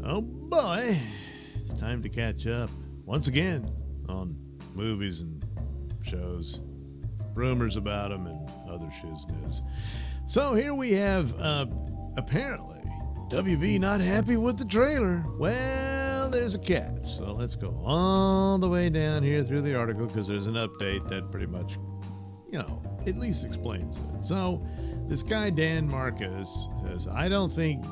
Oh boy, it's time to catch up once again on movies and shows, rumors about them, and other shizness. So here we have, apparently, WB not happy with the trailer. Well, there's a catch. So let's go all the way down here through the article because there's an update that pretty much, at least explains it. So this guy, Dan Marcus, says, I don't think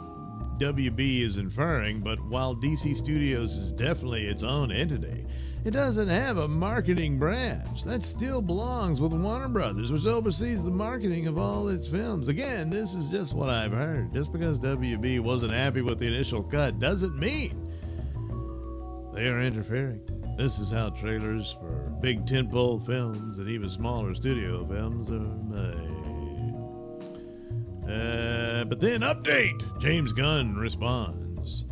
WB is inferring, but while DC Studios is definitely its own entity, it doesn't have a marketing branch. That still belongs with Warner Brothers, which oversees the marketing of all its films. Again, this is just what I've heard. Just because WB wasn't happy with the initial cut doesn't mean they are interfering. This is how trailers for big tentpole films and even smaller studio films are made. But then update! James Gunn responds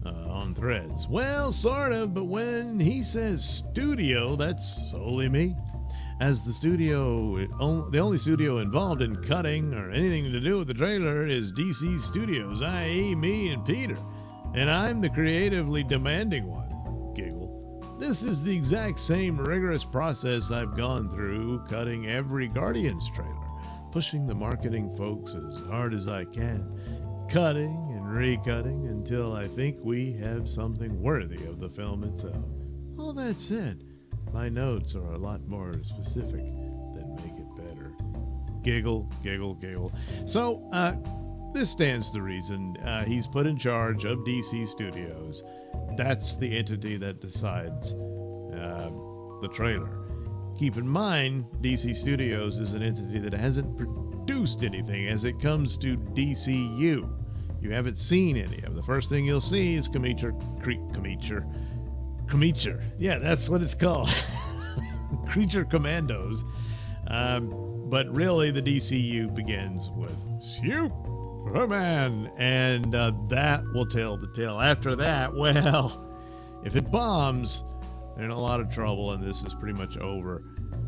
on Threads. Well, sort of, but when he says studio, that's solely me. As the only studio involved in cutting or anything to do with the trailer is DC Studios, i.e. me and Peter. And I'm the creatively demanding one. Giggle. This is the exact same rigorous process I've gone through cutting every Guardians trailer. Pushing the marketing folks as hard as I can, cutting and recutting until I think we have something worthy of the film itself. All that said, my notes are a lot more specific that make it better. Giggle, giggle, giggle. So, this stands to reason he's put in charge of DC Studios. That's the entity that decides the trailer. Keep in mind, DC Studios is an entity that hasn't produced anything as it comes to DCU. You haven't seen any of. The first thing you'll see is Creature. Yeah, that's what it's called. Creature Commandos. But really, the DCU begins with Superman, and that will tell the tale. After that, well, if it bombs, they're in a lot of trouble, and this is pretty much over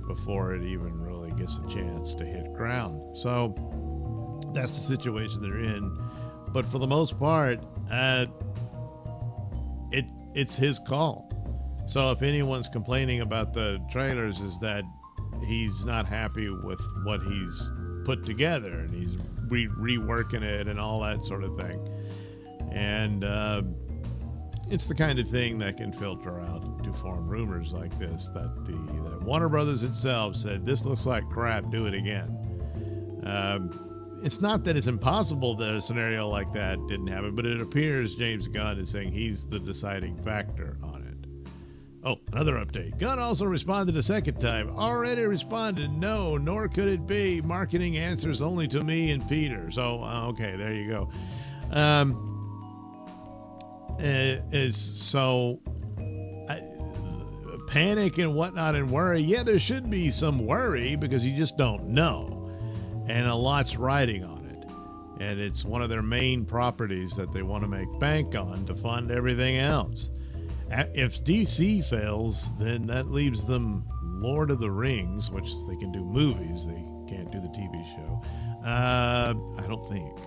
before it even really gets a chance to hit ground. So that's the situation they're in. But for the most part, it's his call. So if anyone's complaining about the trailers, is that he's not happy with what he's put together, and he's reworking it and all that sort of thing. And it's the kind of thing that can filter out to form rumors like this, that Warner Brothers itself said, this looks like crap, do it again. It's not that it's impossible that a scenario like that didn't happen, but it appears James Gunn is saying he's the deciding factor on it. Oh, another update. Gunn also responded a second time. Already responded, no, nor could it be. Marketing answers only to me and Peter. So, okay, there you go. Panic and whatnot and worry. Yeah, there should be some worry because you just don't know. And a lot's riding on it. And it's one of their main properties that they want to make bank on to fund everything else. If DC fails, then that leaves them Lord of the Rings, which they can do movies. They can't do the TV show. I don't think.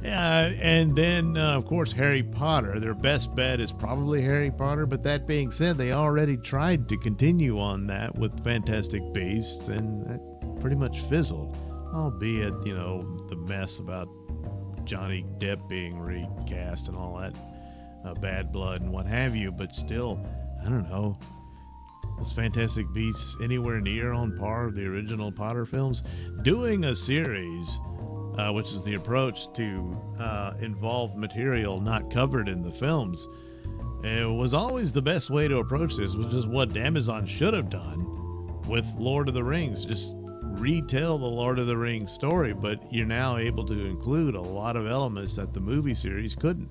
And then, of course, Harry Potter. Their best bet is probably Harry Potter. But that being said, they already tried to continue on that with Fantastic Beasts, and that pretty much fizzled. Albeit, the mess about Johnny Depp being recast and all that bad blood and what have you. But still, I don't know. Was Fantastic Beasts anywhere near on par with the original Potter films? Doing a series, which is the approach to involve material not covered in the films, it was always the best way to approach this, which is what Amazon should have done with Lord of the Rings. Just retell the Lord of the Rings story, but you're now able to include a lot of elements that the movie series couldn't.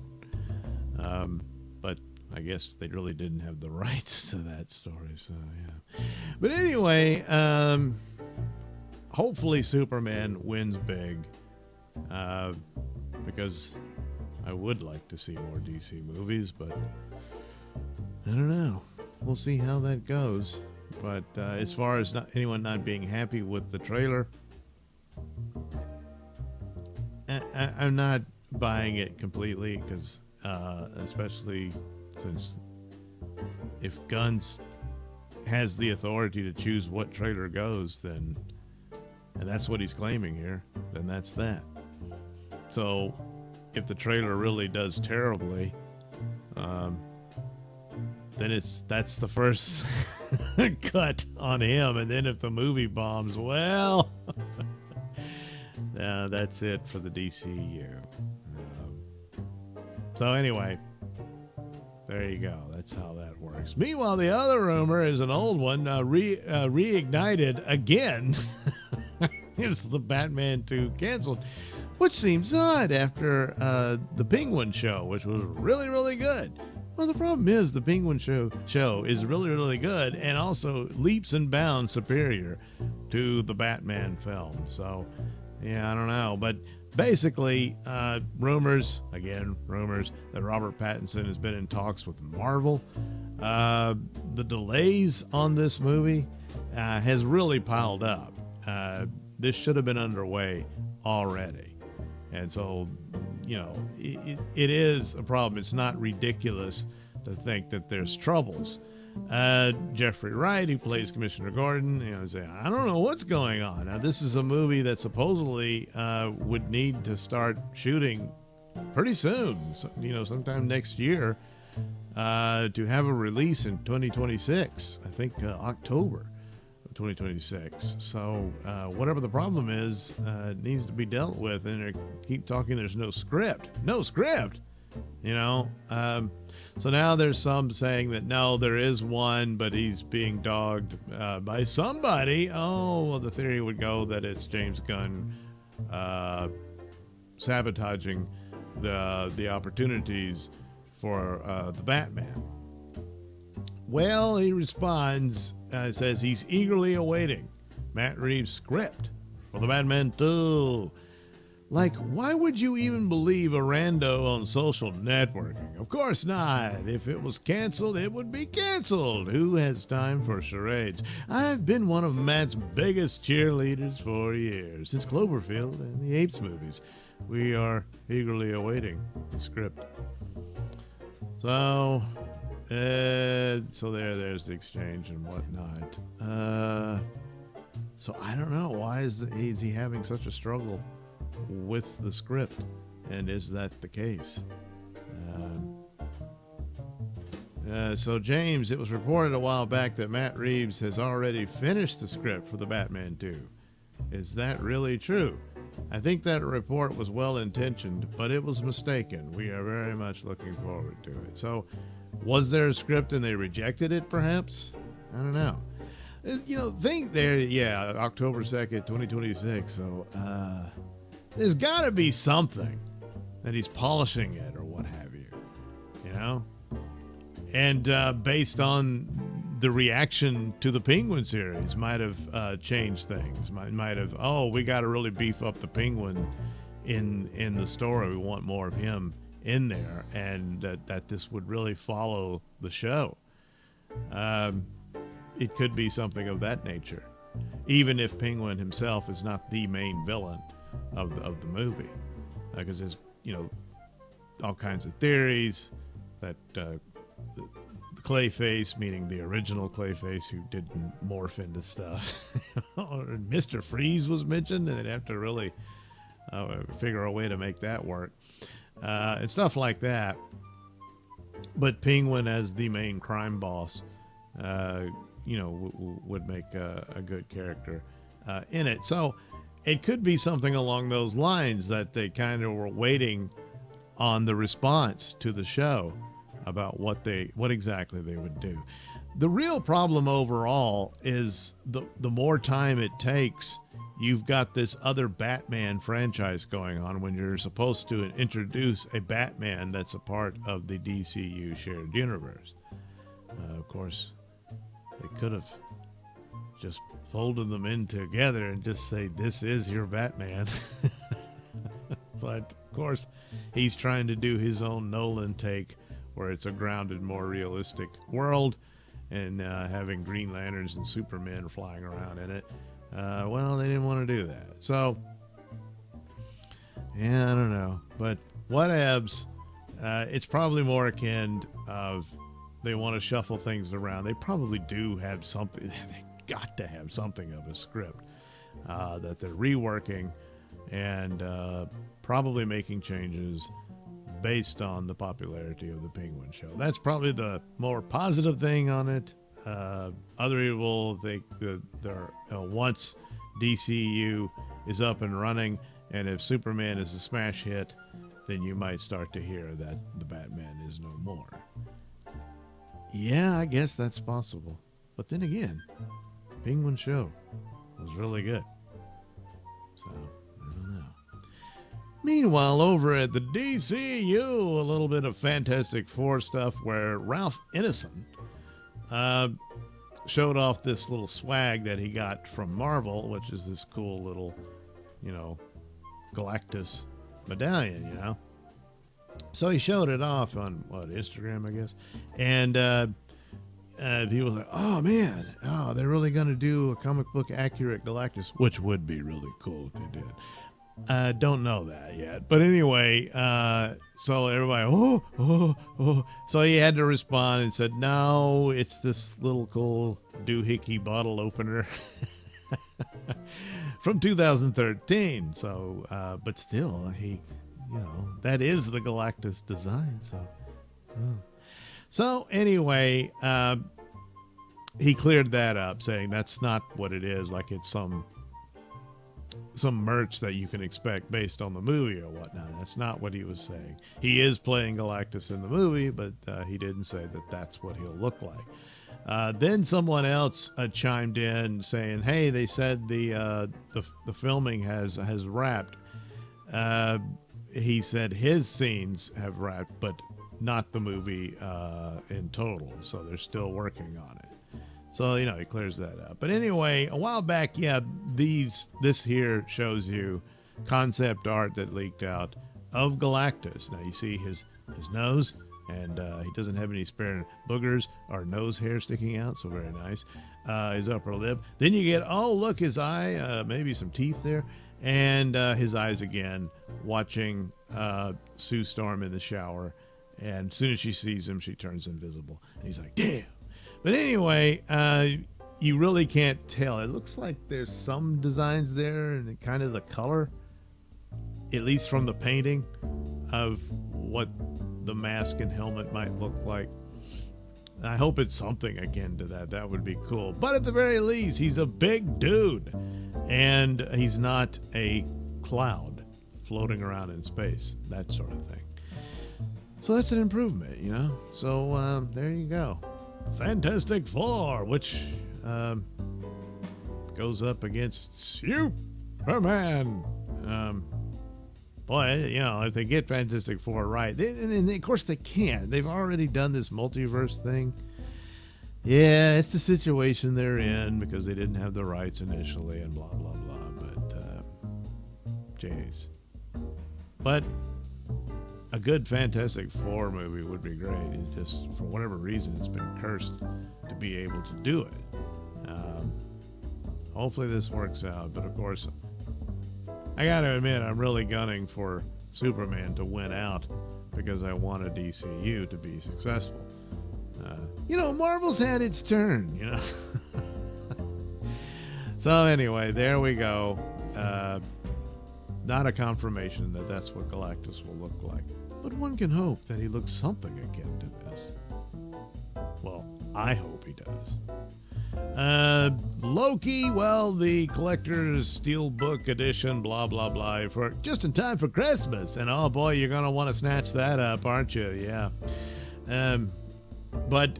But I guess they really didn't have the rights to that story, so yeah. But anyway, hopefully Superman wins big, because I would like to see more DC movies, but I don't know. We'll see how that goes. But as far as anyone not being happy with the trailer, I'm not buying it completely because, especially since if Guns has the authority to choose what trailer goes, then, and that's what he's claiming here, then that's that. So if the trailer really does terribly, then that's the first cut on him. And then if the movie bombs, that's it for the DCU. So anyway, there you go. That's how that works. Meanwhile, the other rumor is an old one, reignited again. Is the Batman 2 canceled? Which seems odd after the Penguin show, which was really, really good. Well, the problem is the Penguin show is really, really good and also leaps and bounds superior to the Batman film. So, yeah, I don't know. But basically, rumors that Robert Pattinson has been in talks with Marvel. The delays on this movie has really piled up. This should have been underway already. And so, it is a problem. It's not ridiculous to think that there's troubles. Jeffrey Wright, who plays Commissioner Gordon, say, I don't know what's going on. Now, this is a movie that supposedly would need to start shooting pretty soon, sometime next year, to have a release in 2026, I think October of 2026. So whatever the problem is, it needs to be dealt with. And they keep talking there's no script. So now there's some saying that no, there is one, but he's being dogged by somebody. Oh, well, the theory would go that it's James Gunn sabotaging the opportunities for the Batman. Well, he responds, says he's eagerly awaiting Matt Reeves' script for the Batman 2. Like, why would you even believe a rando on social networking? Of course not. If it was canceled, it would be canceled. Who has time for charades? I've been one of Matt's biggest cheerleaders for years, since Cloverfield and the Apes movies. We are eagerly awaiting the script. So there's the exchange and whatnot. So I don't know. Why is he having such a struggle with the script, and is that the case? So James, it was reported a while back that Matt Reeves has already finished the script for the Batman 2. Is that really true? I think that report was well intentioned, but it was mistaken. We are very much looking forward to it. So was there a script and they rejected it, perhaps? I don't know. Think there, October 2nd, 2026. So there's got to be something that he's polishing it or what have you, And based on the reaction to the Penguin series might have changed things. Might have, we got to really beef up the Penguin in the story. We want more of him in there, and that this would really follow the show. It could be something of that nature, even if Penguin himself is not the main villain of the movie, because there's all kinds of theories that the Clayface, meaning the original Clayface who didn't morph into stuff, or Mr. Freeze was mentioned, and they'd have to really figure a way to make that work, and stuff like that. But Penguin as the main crime boss, would make a good character in it. So it could be something along those lines, that they kind of were waiting on the response to the show about what exactly they would do. The real problem overall is the more time it takes. You've got this other Batman franchise going on when you're supposed to introduce a Batman that's a part of the DCU shared universe. Of course, they could have just folded them in together and just say, this is your Batman. But, of course, he's trying to do his own Nolan take, where it's a grounded, more realistic world, and having Green Lanterns and Supermen flying around in it. Well, they didn't want to do that. So, yeah, I don't know. But whatevs. It's probably more akin of they want to shuffle things around. They probably do have something. They got to have something of a script that they're reworking and probably making changes based on the popularity of the Penguin Show. That's probably the more positive thing on it. Other people think that once DCU is up and running, and if Superman is a smash hit, then you might start to hear that the Batman is no more. Yeah, I guess that's possible. But then again, the Penguin Show was really good. So, I don't know. Meanwhile, over at the DCU, a little bit of Fantastic Four stuff where Ralph Ineson showed off this little swag that he got from Marvel, which is this cool little, Galactus medallion, So he showed it off on, Instagram, I guess. And people were like, oh, man, they're really going to do a comic book accurate Galactus, which would be really cool if they did. Don't know that yet. But anyway, so everybody, oh. So he had to respond and said, no, it's this little cool doohickey bottle opener from 2013. So, but still, that is the Galactus design. So anyway, he cleared that up, saying that's not what it is. Like it's some merch that you can expect based on the movie or whatnot. That's not what he was saying. He is playing Galactus in the movie, but he didn't say that that's what he'll look like. Then someone else chimed in saying, hey, they said the filming has wrapped. He said his scenes have wrapped, but not the movie in total. So they're still working on it. So, he clears that up. But anyway, a while back, this here shows you concept art that leaked out of Galactus. Now, you see his nose, and he doesn't have any spare boogers or nose hair sticking out, so very nice. His upper lip. Then you get, look, his eye, maybe some teeth there, and his eyes again, watching Sue Storm in the shower. And as soon as she sees him, she turns invisible. And he's like, damn. But anyway, you really can't tell. It looks like there's some designs there and kind of the color, at least from the painting, of what the mask and helmet might look like. I hope it's something akin to that. That would be cool. But at the very least, he's a big dude. And he's not a cloud floating around in space. That sort of thing. So that's an improvement, So there you go. Fantastic Four, which goes up against Superman. Boy, if they get Fantastic Four right, and of course they can't. They've already done this multiverse thing. Yeah, it's the situation they're in because they didn't have the rights initially and blah, blah, blah. But, jeez. But a good Fantastic Four movie would be great. It just, for whatever reason, it's been cursed to be able to do it. Hopefully this works out. But of course, I gotta admit, I'm really gunning for Superman to win out because I want a DCU to be successful. Marvel's had its turn, So anyway, there we go. Not a confirmation that that's what Galactus will look like. But one can hope that he looks something akin to this. Well, I hope he does. Loki, the collector's steelbook edition, blah, blah, blah, for just in time for Christmas. And oh boy, you're going to want to snatch that up, aren't you? Yeah. But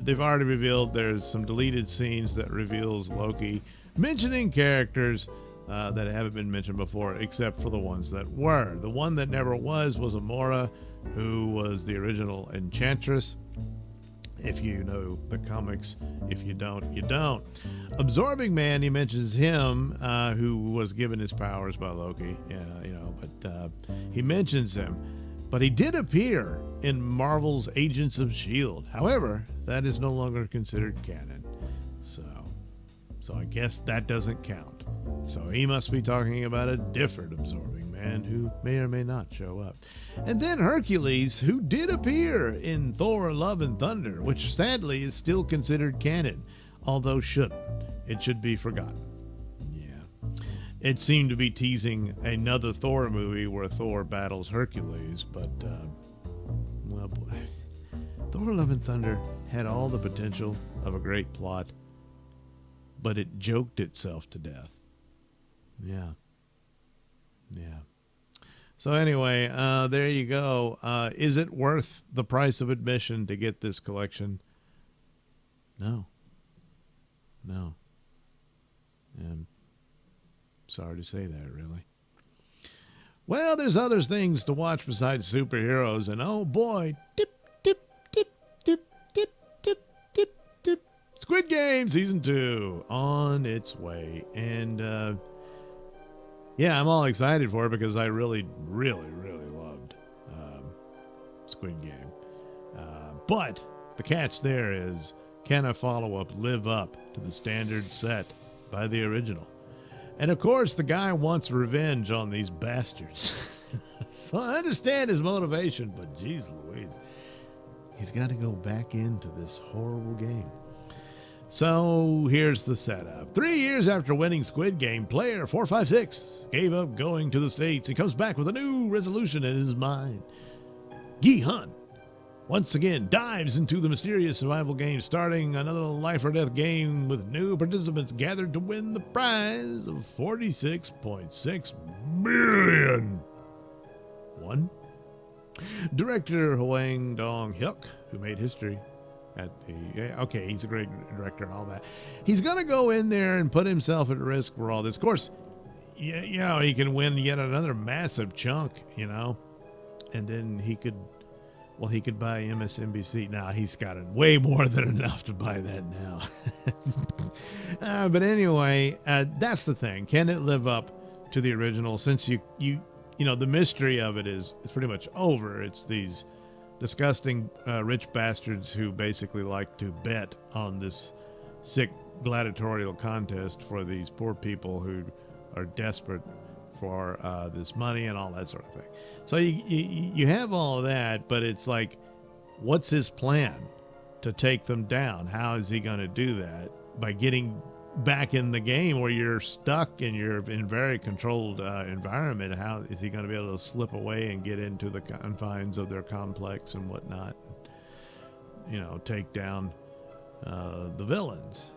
they've already revealed there's some deleted scenes that reveals Loki mentioning characters that haven't been mentioned before, except for the ones that were. The one that never was Amora, who was the original Enchantress. If you know the comics, if you don't, you don't. Absorbing Man, he mentions him, who was given his powers by Loki. But he mentions him. But he did appear in Marvel's Agents of S.H.I.E.L.D. However, that is no longer considered canon. So I guess that doesn't count. So he must be talking about a different Absorbing Man. and who may or may not show up. And then Hercules, who did appear in Thor Love and Thunder, which sadly is still considered canon, although shouldn't. It should be forgotten. Yeah. It seemed to be teasing another Thor movie where Thor battles Hercules, but, well, boy. Thor Love and Thunder had all the potential of a great plot, but it joked itself to death. Yeah. So anyway, there you go. Is it worth the price of admission to get this collection? No. I'm sorry to say that, really. Well, there's other things to watch besides superheroes, and oh boy, Squid Game Season 2 on its way. And yeah, I'm all excited for it because I really loved Squid Game. But the catch there is, can a follow-up live up to the standard set by the original? And of course, the guy wants revenge on these bastards. So I understand his motivation, but geez Louise, he's got to go back into this horrible game. So here's the setup. 3 years after winning Squid Game, player 456 gave up going to the States. He comes back with a new resolution in his mind. Gi Hun once again dives into the mysterious survival game, starting another life or death game with new participants gathered to win the prize of 46.6 billion. Director Hwang Dong-hyuk, who made history he's a great director and all that. He's going to go in there and put himself at risk for all this. Of course, you know, he can win yet another massive chunk, you know, and then he could buy MSNBC. Now he's got way more than enough to buy that now. But anyway, that's the thing. Can it live up to the original? Since you know, the mystery of it is pretty much over. It's these disgusting rich bastards who basically like to bet on this sick gladiatorial contest for these poor people who are desperate for this money and all that sort of thing. So you have all of that, but it's like, what's his plan to take them down? How is he going to do that? By getting back in the game where you're stuck and you're in very controlled environment. How is he going to be able to slip away and get into the confines of their complex and whatnot? You know, take down the villains.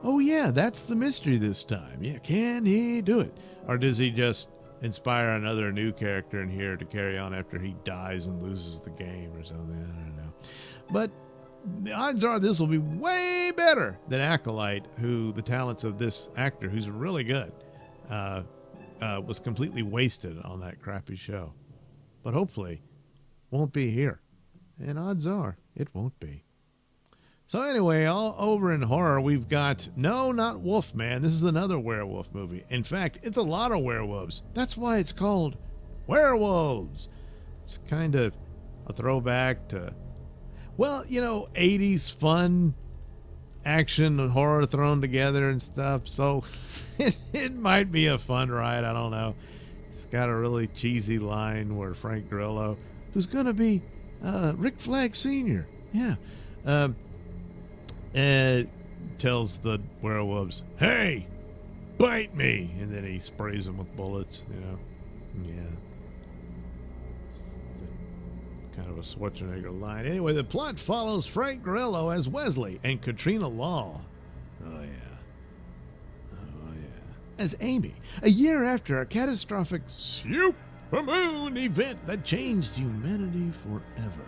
Oh yeah, that's the mystery this time. Yeah, can he do it? Or does he just inspire another new character in here to carry on after he dies and loses the game or something? I don't know. But the odds are this will be way better than Acolyte, who the talents of this actor, who's really good, was completely wasted on that crappy show. But hopefully won't be here. And odds are it won't be. So anyway, all over in horror, we've got, no, not Wolfman. This is another werewolf movie. In fact, it's a lot of werewolves. That's why it's called Werewolves. It's kind of a throwback to, well, you know, 80s fun action and horror thrown together and stuff. So it might be a fun ride. I don't know. It's got a really cheesy line where Frank Grillo, who's going to be Rick Flag Sr., tells the werewolves, "Hey, bite me," and then he sprays them with bullets, you know. Yeah, it's kind of a Schwarzenegger line. Anyway, the plot follows Frank Grillo as Wesley and Katrina Law, as Amy, a year after a catastrophic supermoon event that changed humanity forever.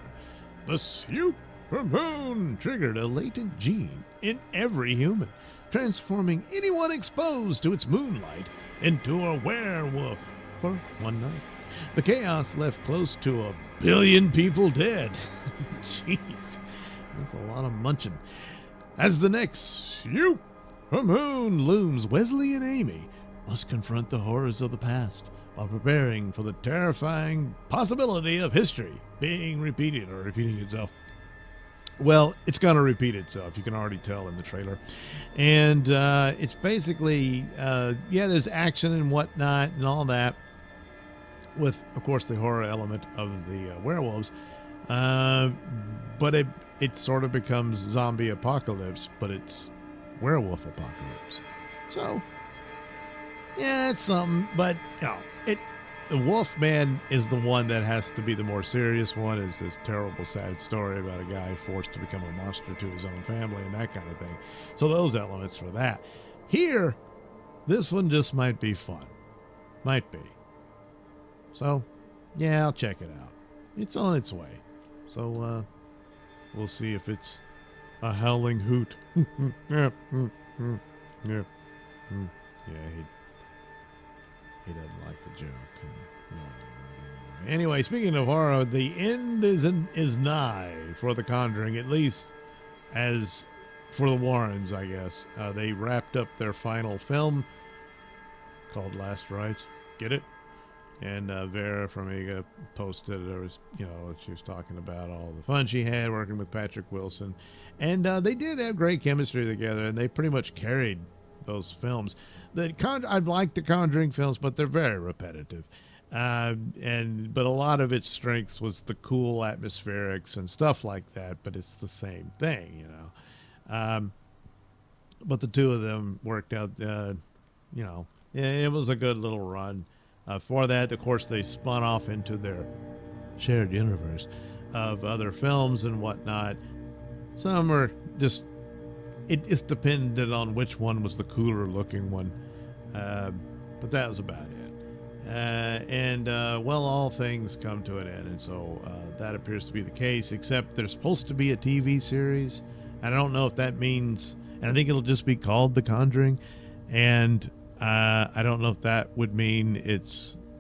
The supermoon triggered a latent gene in every human, transforming anyone exposed to its moonlight into a werewolf for one night. The chaos left close to 1 billion people dead. Jeez, that's a lot of munching. As the next supermoon looms, Wesley and Amy must confront the horrors of the past while preparing for the terrifying possibility of history being repeated or repeating itself. Well, it's going to repeat itself. You can already tell in the trailer. And it's basically, there's action and whatnot and all that, with, of course, the horror element of the werewolves. But it sort of becomes zombie apocalypse, but it's werewolf apocalypse. So, yeah, it's something. But, the Wolfman is the one that has to be the more serious one. Is this terrible, sad story about a guy forced to become a monster to his own family and that kind of thing. So those elements for that. Here, this one just might be fun. Might be. So, yeah, I'll check it out. It's on its way. So, we'll see if it's a howling hoot. Yeah. Yeah. He doesn't like the joke. Anyway, speaking of horror, the end is nigh for The Conjuring, at least as for the Warrens, I guess. They wrapped up their final film called Last Rites. Get it? And Vera Farmiga posted, she was talking about all the fun she had working with Patrick Wilson. And they did have great chemistry together, and they pretty much carried those films. I've liked the Conjuring films, but they're very repetitive. But a lot of its strengths was the cool atmospherics and stuff like that, but it's the same thing, but the two of them worked out, it was a good little run. For that, of course, they spun off into their shared universe of other films and whatnot. Some are just, it's dependent on which one was the cooler looking one. But that was about it. All things come to an end, and so that appears to be the case, except there's supposed to be a TV series. I don't know if that means, and I think it'll just be called The Conjuring, and I don't know if that would mean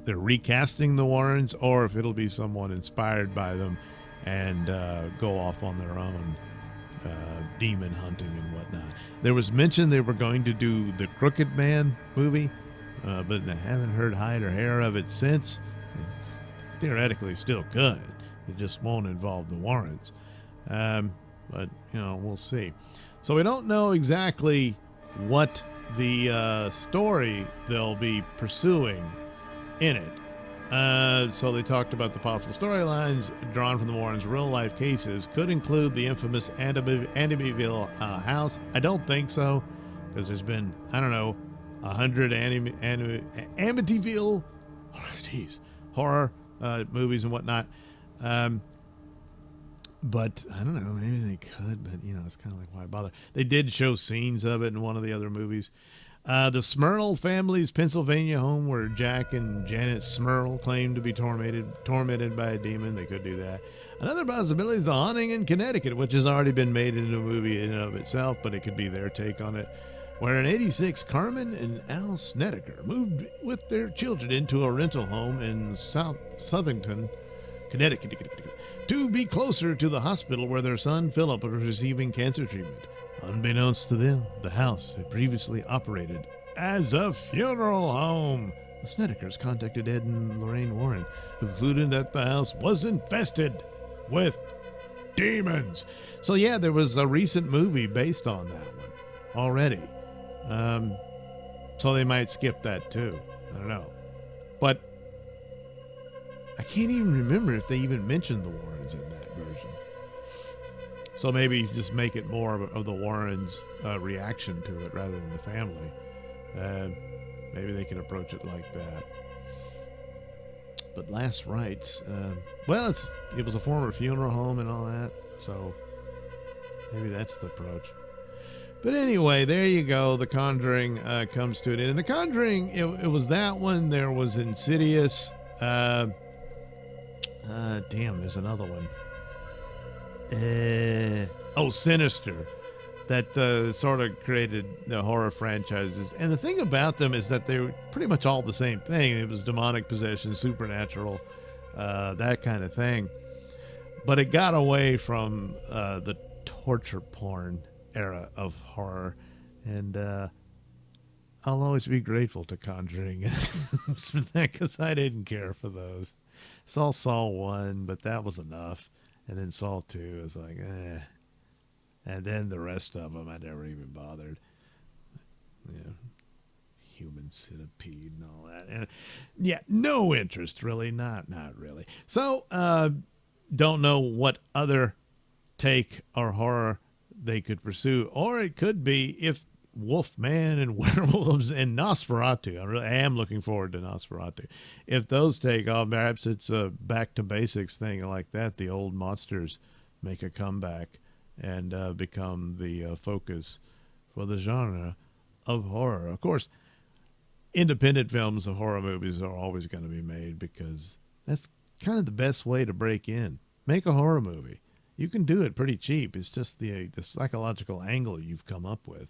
they're recasting the Warrens, or if it'll be someone inspired by them and go off on their own demon hunting and whatnot. There was mention they were going to do the Crooked Man movie, but I haven't heard hide or hair of it since. It's theoretically still good. It just won't involve the Warrens. But, we'll see. So we don't know exactly what the story they'll be pursuing in it. So they talked about the possible storylines drawn from the Warrens' real-life cases could include the infamous Amityville house. I don't think so, because there's been, 100 Amityville horror movies and whatnot. But I don't know, maybe they could, but it's kind of like, why bother? They did show scenes of it in one of the other movies. The Smurl family's Pennsylvania home, where Jack and Janet Smurl claim to be tormented by a demon. They could do that. Another possibility is The Haunting in Connecticut, which has already been made into a movie in and of itself, but it could be their take on it. Where in 86, Carmen and Al Snedeker moved with their children into a rental home in Southington, Connecticut, to be closer to the hospital where their son Philip was receiving cancer treatment. Unbeknownst to them, the house had previously operated as a funeral home. The Snedekers contacted Ed and Lorraine Warren, who concluded that the house was infested with demons. So yeah, there was a recent movie based on that one already. So they might skip that too. I don't know. But I can't even remember if they even mentioned the Warrens in that version. So maybe just make it more of the Warrens' reaction to it rather than the family. Maybe they can approach it like that. But Last Rites, it was a former funeral home and all that, so maybe that's the approach. But anyway, there you go. The Conjuring comes to an end. And The Conjuring, it was that one. There was Insidious. There's another one. Sinister. That sort of created the horror franchises. And the thing about them is that they were pretty much all the same thing. It was demonic possession, supernatural, that kind of thing. But it got away from the torture porn era of horror. And I'll always be grateful to Conjuring for that, because I didn't care for those. Saw Saw 1, but that was enough. And then Saw 2 is like, And then the rest of them, I never even bothered. Yeah. Human centipede and all that. And yeah, no interest really. Not really. So, don't know what other take or horror they could pursue. Or it could be if Wolfman and Werewolves and Nosferatu. I am looking forward to Nosferatu. If those take off, perhaps it's a back to basics thing like that. The old monsters make a comeback and become the focus for the genre of horror. Of course, independent films of horror movies are always going to be made because that's kind of the best way to break in. Make a horror movie. You can do it pretty cheap. It's just the psychological angle you've come up with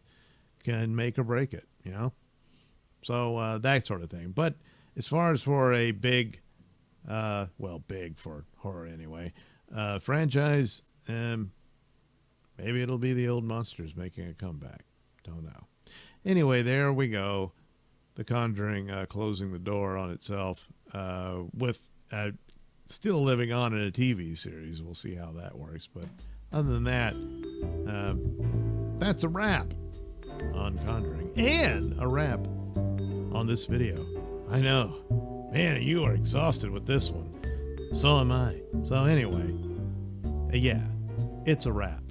can make or break it, you know? So that sort of thing. But as far as for a big, big for horror anyway, franchise, maybe it'll be the old monsters making a comeback. Don't know. Anyway, there we go. The Conjuring closing the door on itself with still living on in a TV series. We'll see how that works. But other than that, that's a wrap on Conjuring and a wrap on this video. I know. Man, you are exhausted with this one. So am I. So anyway, yeah, it's a wrap.